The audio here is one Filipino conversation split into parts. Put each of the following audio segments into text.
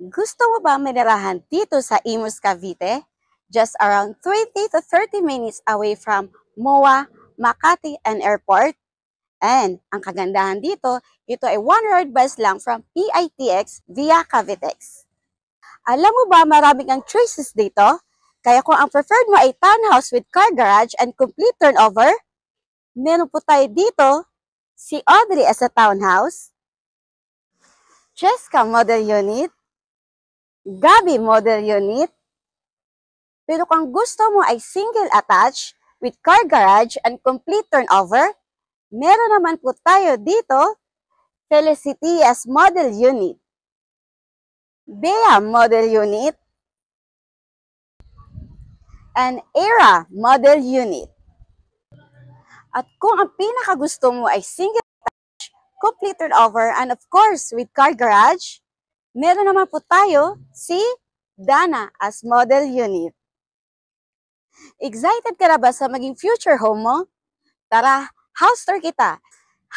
Gusto mo ba manirahan dito sa Imus, Cavite? Just around 20 to 30 minutes away from MOA, Makati, and Airport. And ang kagandahan dito, ito ay one-hour bus lang from PITX via Cavitex. Alam mo ba marami kang choices dito? Kaya kung ang preferred mo ay townhouse with car garage and complete turnover, meron po tayo dito si Audrey as a townhouse, Cheska Model Unit, Gabi Model Unit, pero kung gusto mo ay single attached with car garage and complete turnover, meron naman po tayo dito Felicity as Model Unit, Bea Model Unit, and Era Model Unit. At kung ang pinakagusto mo ay single attached, complete turnover, and of course with car garage, meron naman po tayo si Dana as Model Unit. Excited ka na ba sa maging future home mo? Tara, house tour kita!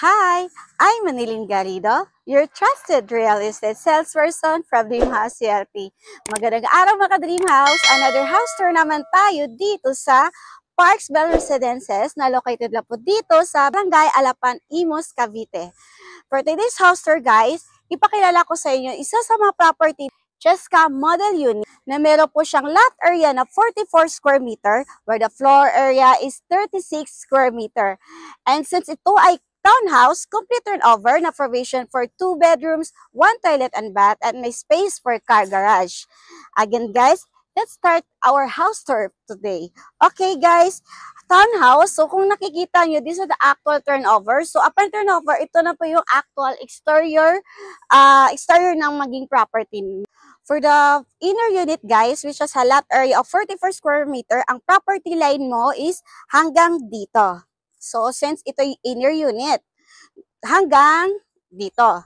Hi, I'm Manilyn Garrido, your trusted real estate salesperson from Dream House CLT. Magandang araw mga Dream House! Another house tour naman tayo dito sa Parks Bell Residences na located lang po dito sa Barangay Alapan, Imus, Cavite. For today's house tour guys, ipakilala ko sa inyo isa sa mga property Cheska Model Unit na meron po siyang lot area na 44 square meter where the floor area is 36 square meter. And since ito ay townhouse, complete turnover na provision for 2 bedrooms, 1 toilet and bath, and may space for car garage. Again guys, let's start our house tour today. Okay guys, townhouse, so kung nakikita nyo, this is the actual turnover. So upon turnover, ito na po yung actual exterior ng maging property. For the inner unit guys, which is a lot area of 44 square meter, ang property line mo is hanggang dito. So since ito yung inner unit, hanggang dito.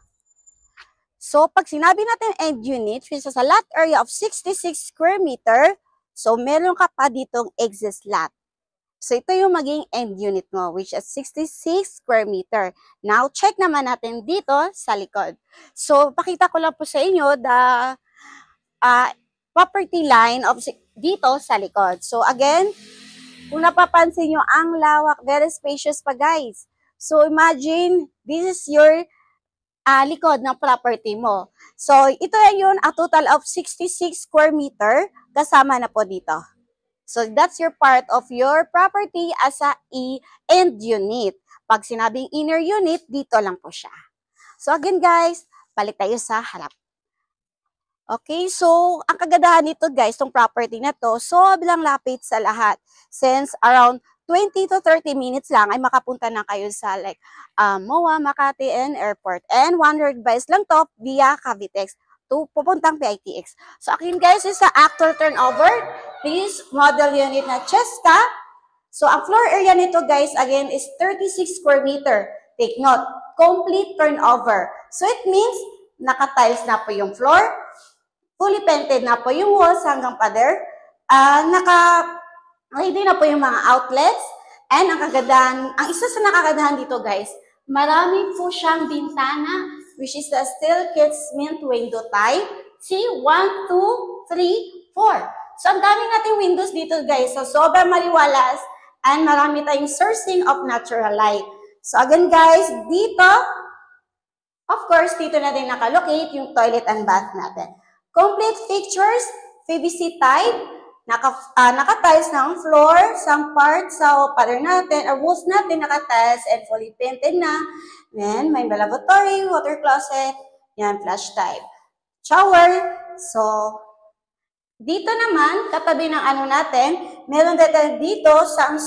So pag sinabi natin end unit, which is a lot area of 66 square meter, so meron ka pa ditong exit lot. So ito yung maging end unit mo, which is 66 square meter. Now check naman natin dito sa likod. So pakita ko lang po sa inyo the property line of dito sa likod. So again, kung napapansin nyo, ang lawak, very spacious pa guys. So imagine, this is your likod ng property mo. So ito yun, a total of 66 square meter, kasama na po dito. So that's your part of your property as a end unit. Pag sinabing inner unit, dito lang po siya. So again guys, balik tayo sa harap. Okay, so ang kagandahan nito guys, tong property na to, sobrang lapit sa lahat. Since around 20 to 30 minutes lang ay makapunta na kayo sa like MOA, Makati, and Airport. And 100 buys lang to via Cavitex to pupuntang PITX. So again guys, is sa actual turnover, this model unit na Cheska. So ang floor area nito guys, again, is 36 square meter. Take note, complete turnover. So it means, naka-tiles na po yung floor, fully painted na po yung walls hanggang pader. Naka-ready na po yung mga outlets. And ang kagandahan, ang isa sa nakakagandahan dito guys, marami po siyang bintana, which is the steel casement window type. See, 1, 2, 3, 4. So ang dami nating windows dito guys. So sobrang maliwalas and marami tayong sourcing of natural light. So again guys, dito, of course, dito na din nakalocate yung toilet and bath natin. Complete features, PVC type, naka-tiles ng floor, some parts sa pader natin, or walls natin naka-tiles and fully painted na. Then, may lavatory, water closet, yan, flush type. Shower, so, dito naman, katabi ng ano natin, meron natin dito some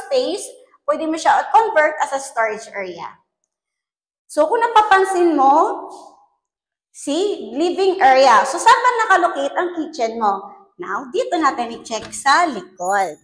space, pwede mo siya convert as a storage area. So, kung napapansin mo, see, living area. So, saan ba nakalocate ang kitchen mo? Now, dito natin i-check sa likod.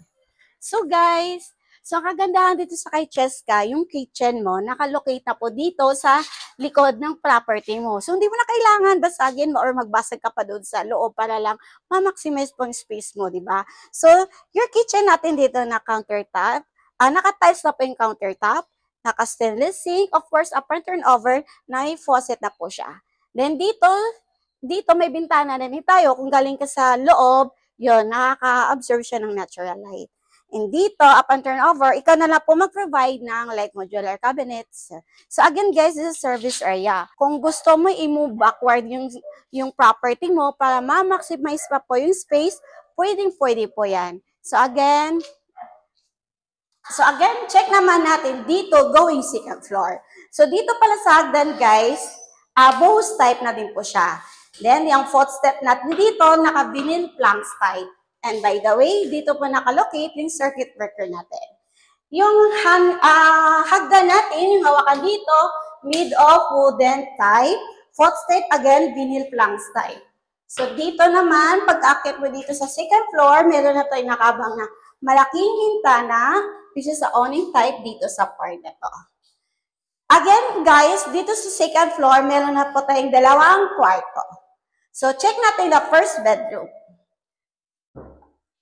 So, guys, so ang kagandahan dito sa kay Cheska, yung kitchen mo, nakalocate na po dito sa likod ng property mo. So, hindi mo na kailangan basagin mo or magbasag ka pa doon sa loob para lang ma-maximize po yung space mo, di ba? So, your kitchen natin dito na countertop, naka-tiles na po yung countertop, naka-stainless sink, of course, upon turnover, na may faucet na po siya. Then dito, dito may bintana na din tayo. Kung galing ka sa loob, yun, nakaka-absorb siya ng natural light. And dito, upon turnover, ikaw na lang po mag-provide ng light modular cabinets. So again guys, this is service area. Kung gusto mo i-move backward yung property mo para ma-maximize pa po yung space, pwedeng-pwede po yan. So again, check naman natin dito going second floor. So dito pala sa hagdan guys, Bose type na din po siya. Then, yung footstep natin dito, naka-vinyl planks type. And by the way, dito po nakalocate yung circuit breaker natin. Yung hagdan natin, yung hawakan dito, made of wooden type. Footstep, again, vinyl planks type. So, dito naman, pag-akit mo dito sa second floor, meron na tayong nakabang na malaking bintana, which is the awning type dito sa part na to. Again, guys, dito sa second floor, meron na po tayong dalawang kwarto. So, check natin the first bedroom.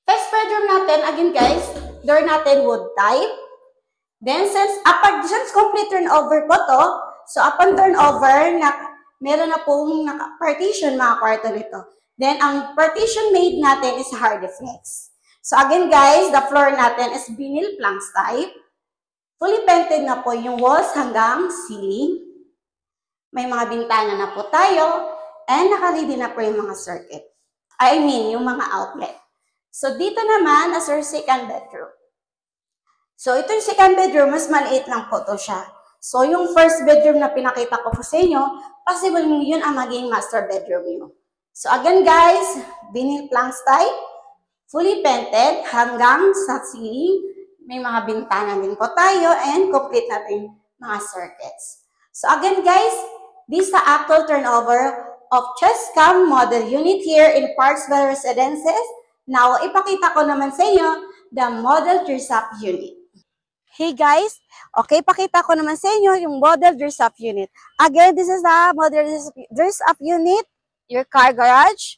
First bedroom natin, again guys, door natin wood type. Then, since complete turnover po to, so upon turnover, meron na pong partition mga kwarto nito. Then, ang partition made natin is Hardiflex. So, again guys, the floor natin is vinyl planks type. Fully painted na po yung walls hanggang ceiling. May mga bintana na po tayo. And naka-ready na po yung mga circuit. Yung mga outlet. So, dito naman as our second bedroom. So, ito yung second bedroom, mas maliit lang po to siya. So, yung first bedroom na pinakita ko po sa inyo, possible yun ang maging master bedroom nyo. So, again guys, vinyl planks type, fully painted hanggang sa ceiling. May mga bintana din po tayo and complete natin mga circuits. So, again guys, this is the actual turnover of Chescam model unit here in Parksville Residences. Now, ipakita ko naman sa inyo the model dress-up unit. Hey guys, okay, pakita ko naman sa inyo yung model dress-up unit. Again, this is the model dress-up unit, your car garage.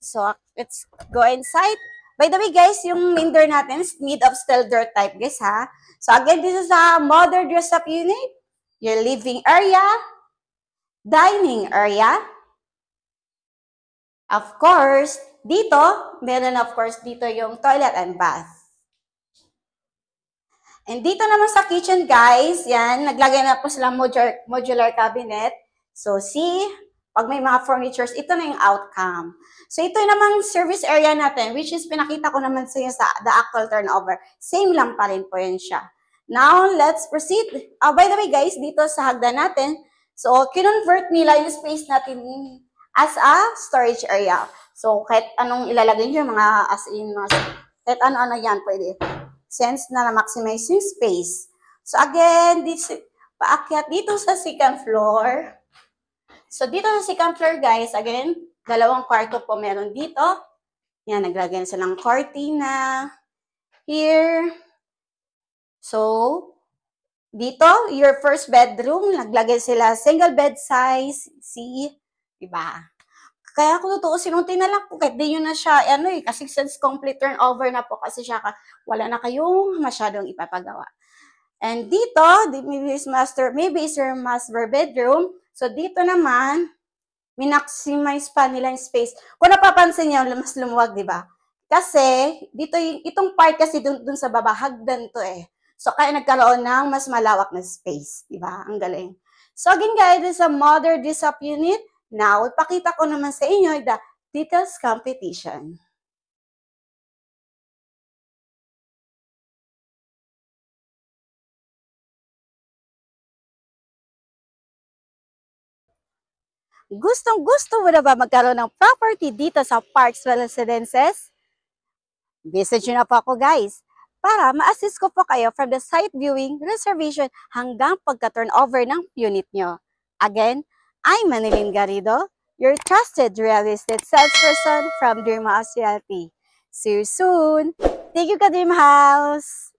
So, let's go inside. By the way guys, yung main door natin is made of steel door type guys ha. So, again, this is the model dress-up unit, your living area, dining area. Of course, dito, meron of course dito yung toilet and bath. And dito naman sa kitchen guys, yan, naglagay na po silang modular cabinet. So see, pag may mga furnitures, ito na yung outcome. So ito namang service area natin, which is pinakita ko naman sa inyo sa the actual turnover. Same lang pa rin po yun siya. Now, let's proceed. By the way guys, dito sa hagdan natin, so kinonvert nila yung space natin as a storage area. So, kahit anong ilalagay nyo, mga as in, kahit ano-ano yan pwede. Since na-maximize yung space. So, again, paakyat dito sa second floor. So, dito sa second floor, guys, again, dalawang kwarto po meron dito. Yan, naglagay na silang cortina. Here. So, dito, your first bedroom, naglagay sila single bed size. See? Diba? Kaya kung tutuusin, unti na lang po, kahit di yun na siya, kasi since complete turnover na po, kasi siya, wala na kayong masyadong ipapagawa. And dito, maybe is your master bedroom. So, dito naman, minaximize pa nila yung space. Kung napapansin niyo, mas lumuwag, di ba? Kasi, dito, itong part kasi dun sa baba, hagdan to eh. So, kaya nagkaroon ng mas malawak na space, di ba? Ang galing. So, again guys, this is a modern dress-up unit. Now, ipakita ko naman sa inyo the details competition. Gustong-gusto mo na ba magkaroon ng property dito sa Parksville Residences? Visit nyo na po ako guys para ma-assist ko po kayo from the site viewing, reservation hanggang pagka-turnover ng unit nyo. Again, I'm Manilyn Garrido, your trusted real estate salesperson from Dream House Realty. See you soon! Thank you, Dream House!